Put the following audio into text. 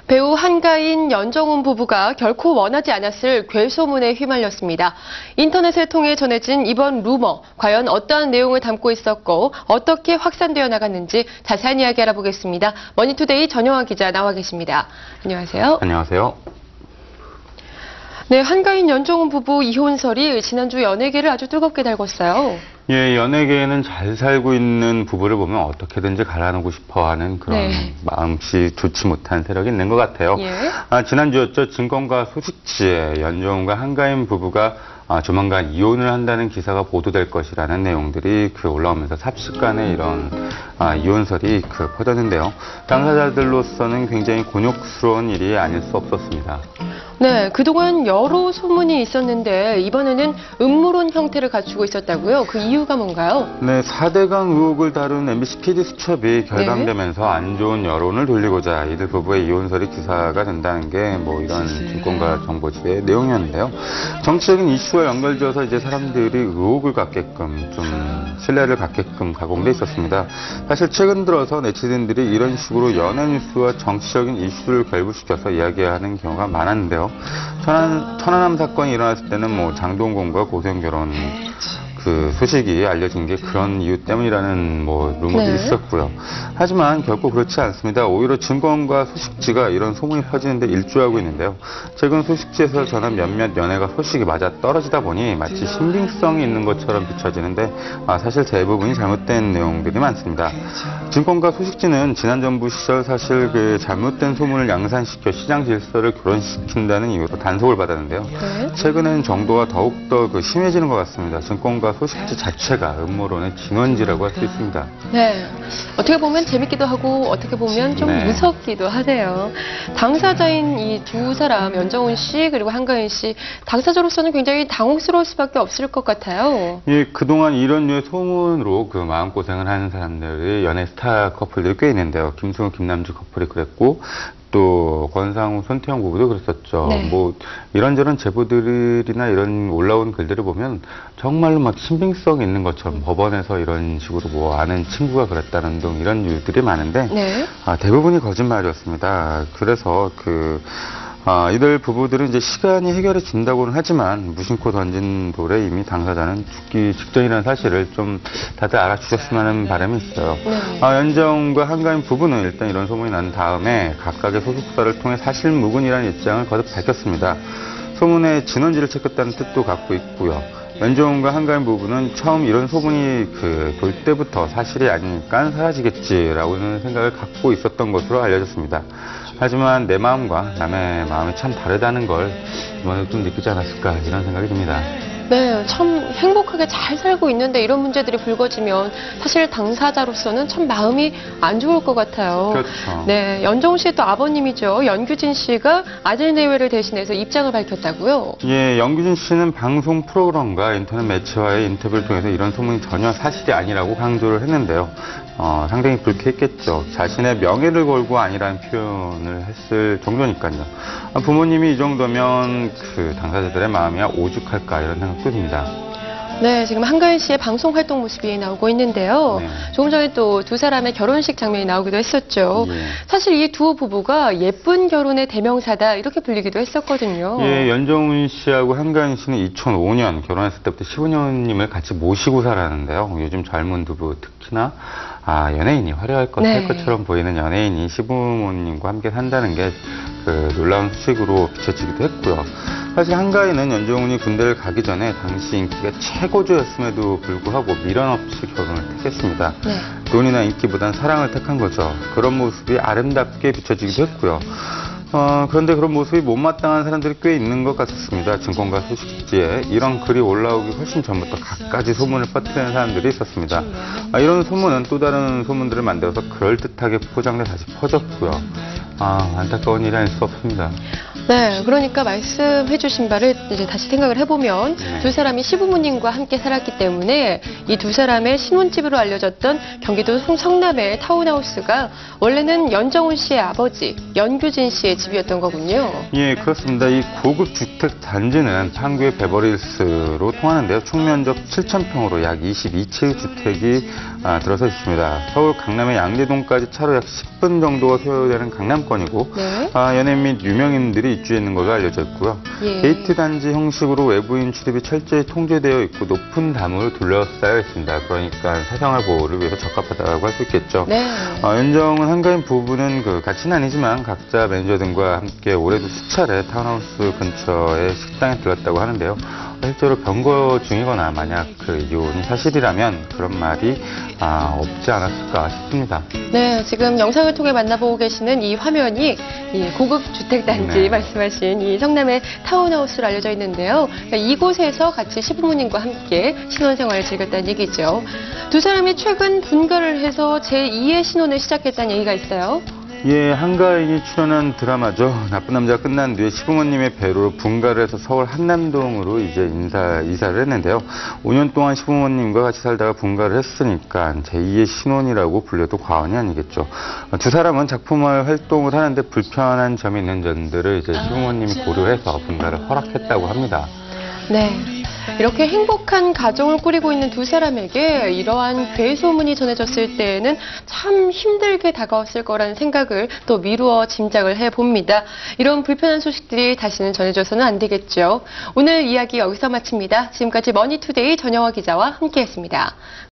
배우 한가인, 연정훈 부부가 결코 원하지 않았을 괴소문에 휘말렸습니다. 인터넷을 통해 전해진 이번 루머, 과연 어떠한 내용을 담고 있었고 어떻게 확산되어 나갔는지 자세한 이야기 알아보겠습니다. 머니투데이 전영화 기자 나와 계십니다. 안녕하세요. 안녕하세요. 네, 한가인, 연정훈 부부 이혼설이 지난주 연예계를 아주 뜨겁게 달궜어요. 예, 연예계에는 잘 살고 있는 부부를 보면 어떻게든지 갈아놓고 싶어하는 그런 마음씨 좋지 못한 세력이 있는 것 같아요. 예. 지난주였죠. 증권가 소식지에 연정훈과 한가인 부부가 조만간 이혼을 한다는 기사가 보도될 것이라는 내용들이 올라오면서 삽시간에 이런 이혼설이 퍼졌는데요. 당사자들로서는 굉장히 곤욕스러운 일이 아닐 수 없었습니다. 네, 그동안 여러 소문이 있었는데 이번에는 음모론 형태를 갖추고 있었다고요? 그 이유가 뭔가요? 네, 4대강 의혹을 다룬 MBC PD 수첩이 결방되면서 안 좋은 여론을 돌리고자 이들 부부의 이혼설이 기사가 된다는 게 이런 증권가 정보지의 내용이었는데요. 정치적인 이슈와 연결지어서 이제 사람들이 의혹을 갖게끔 좀 신뢰를 갖게끔 가공돼 있었습니다. 사실 최근 들어서 네티즌들이 이런 식으로 연예 뉴스와 정치적인 이슈를 결부시켜서 이야기하는 경우가 많았는데요. 천안함 사건이 일어났을 때는 장동건과 고소영 결혼 소식이 알려진 게 그런 이유 때문이라는 루머도 있었고요. 하지만 결코 그렇지 않습니다. 오히려 증권과 소식지가 이런 소문이 퍼지는데 일조하고 있는데요. 최근 소식지에서 전한 몇몇 연예가 소식이 맞아 떨어지다 보니 마치 신빙성이 있는 것처럼 비춰지는데 사실 대부분이 잘못된 내용들이 많습니다. 증권과 소식지는 지난 정부 시절 사실 잘못된 소문을 양산시켜 시장 질서를 교란시킨다는 이유로 단속을 받았는데요. 최근에는 정도가 더욱더 심해지는 것 같습니다. 증권과 소식지 자체가 음모론의 진원지라고 할 수 있습니다. 네, 어떻게 보면 재밌기도 하고 어떻게 보면 좀 무섭기도 하네요. 당사자인 이 두 사람, 연정훈 씨 그리고 한가인 씨, 당사자로서는 굉장히 당혹스러울 수밖에 없을 것 같아요. 예, 그동안 이런 류의 소문으로 마음고생을 하는 사람들이 연예 스타 커플들이 꽤 있는데요. 김승우, 김남주 커플이 그랬고 또 권상우, 손태영 부부도 그랬었죠. 이런저런 제보들이나 이런 올라온 글들을 보면 정말로 신빙성 있는 것처럼 법원에서 이런 식으로 아는 친구가 그랬다는 등 이런 이유들이 많은데 대부분이 거짓말이었습니다. 그래서 이들 부부들은 이제 시간이 해결해 준다고는 하지만 무심코 던진 돌에 이미 당사자는 죽기 직전이라는 사실을 좀 다들 알아주셨으면 하는 바람이 있어요. 연정훈과 한가인 부부는 일단 이런 소문이 난 다음에 각각의 소속사를 통해 사실무근이라는 입장을 거듭 밝혔습니다. 소문의 진원지를 찾겠다는 뜻도 갖고 있고요. 연정훈과 한가인 부부는 처음 이런 소문이 돌 때부터 사실이 아니니까 사라지겠지라고는 생각을 갖고 있었던 것으로 알려졌습니다. 하지만 내 마음과 남의 마음이 참 다르다는 걸 이번에 좀 느끼지 않았을까 이런 생각이 듭니다. 네, 참 행복하게 잘 살고 있는데 이런 문제들이 불거지면 사실 당사자로서는 참 마음이 안 좋을 것 같아요. 그렇죠. 네, 연정훈 씨의 또 아버님이죠. 연규진 씨가 아들 내외를 대신해서 입장을 밝혔다고요? 예, 연규진 씨는 방송 프로그램과 인터넷 매체와의 인터뷰를 통해서 이런 소문이 전혀 사실이 아니라고 강조를 했는데요. 상당히 불쾌했겠죠. 자신의 명예를 걸고 아니라는 표현을 했을 정도니까요. 부모님이 이 정도면 당사자들의 마음이야 오죽할까 이런 생각도 듭니다. 네, 지금 한가인 씨의 방송 활동 모습이 나오고 있는데요. 조금 전에 또 두 사람의 결혼식 장면이 나오기도 했었죠. 사실 이 두 부부가 예쁜 결혼의 대명사다 이렇게 불리기도 했었거든요. 예, 연정훈 씨하고 한가인 씨는 2005년 결혼했을 때부터 시부모님을 같이 모시고 살았는데요. 요즘 젊은 부부 특히나 연예인이 화려할 할 것처럼 보이는 연예인이 시부모님과 함께 산다는 게 놀라운 소식으로 비춰지기도 했고요. 사실 한가인은 연정훈이 군대를 가기 전에 당시 인기가 최고조였음에도 불구하고 미련 없이 결혼을 택했습니다. 돈이나 인기보단 사랑을 택한 거죠. 그런 모습이 아름답게 비춰지기도 했고요. 그런데 그런 모습이 못마땅한 사람들이 꽤 있는 것 같았습니다. 증권가 소식지에 이런 글이 올라오기 훨씬 전부터 갖가지 소문을 퍼뜨리는 사람들이 있었습니다. 이런 소문은 또 다른 소문들을 만들어서 그럴듯하게 포장돼 다시 퍼졌고요. 안타까운 일이 아닐 수 없습니다. 네, 그러니까 말씀해 주신 바를 이제 다시 생각을 해보면 두 사람이 시부모님과 함께 살았기 때문에 이 두 사람의 신혼집으로 알려졌던 경기도 성남의 타운하우스가 원래는 연정훈 씨의 아버지 연규진 씨의 집이었던 거군요. 예, 그렇습니다. 이 고급 주택 단지는 판교의 베버리힐스로 통하는데요. 총 면적 7,000평으로 약 22채의 주택이 들어서 있습니다. 서울 강남의 양재동까지 차로 약 10분 정도가 소요되는 강남권이고 네. 연예인 및 유명인들이 입주해 있는 걸로 알려져 있고요. 예. 게이트 단지 형식으로 외부인 출입이 철저히 통제되어 있고 높은 담으로 둘러싸여 있습니다. 그러니까 사생활 보호를 위해서 적합하다고 할 수 있겠죠. 네. 연정은 한가인 부부는 같이는 아니지만 각자 매니저 등과 함께 올해도 수차례 타운하우스 근처의 식당에 들렀다고 하는데요. 실제로 병거 중이거나 만약 이혼이 사실이라면 그런 말이 없지 않았을까 싶습니다. 네, 지금 영상을 통해 만나보고 계시는 이 화면이 이 고급 주택단지 네. 말씀하신 이 성남의 타운하우스로 알려져 있는데요. 그러니까 이곳에서 같이 시부모님과 함께 신혼생활을 즐겼다는 얘기죠. 두 사람이 최근 분가를 해서 제2의 신혼을 시작했다는 얘기가 있어요. 예, 한가인이 출연한 드라마죠. 나쁜 남자가 끝난 뒤에 시부모님의 배로로 분가를 해서 서울 한남동으로 이제 이사를 했는데요. 5년 동안 시부모님과 같이 살다가 분가를 했으니까 제2의 신혼이라고 불려도 과언이 아니겠죠. 두 사람은 작품화의 활동을 하는데 불편한 점이 있는 점들을 이제 시부모님이 고려해서 분가를 허락했다고 합니다. 네. 이렇게 행복한 가정을 꾸리고 있는 두 사람에게 이러한 괴소문이 전해졌을 때에는 참 힘들게 다가왔을 거라는 생각을 또 미루어 짐작을 해봅니다. 이런 불편한 소식들이 다시는 전해져서는 안 되겠죠. 오늘 이야기 여기서 마칩니다. 지금까지 머니투데이 전영화 기자와 함께했습니다.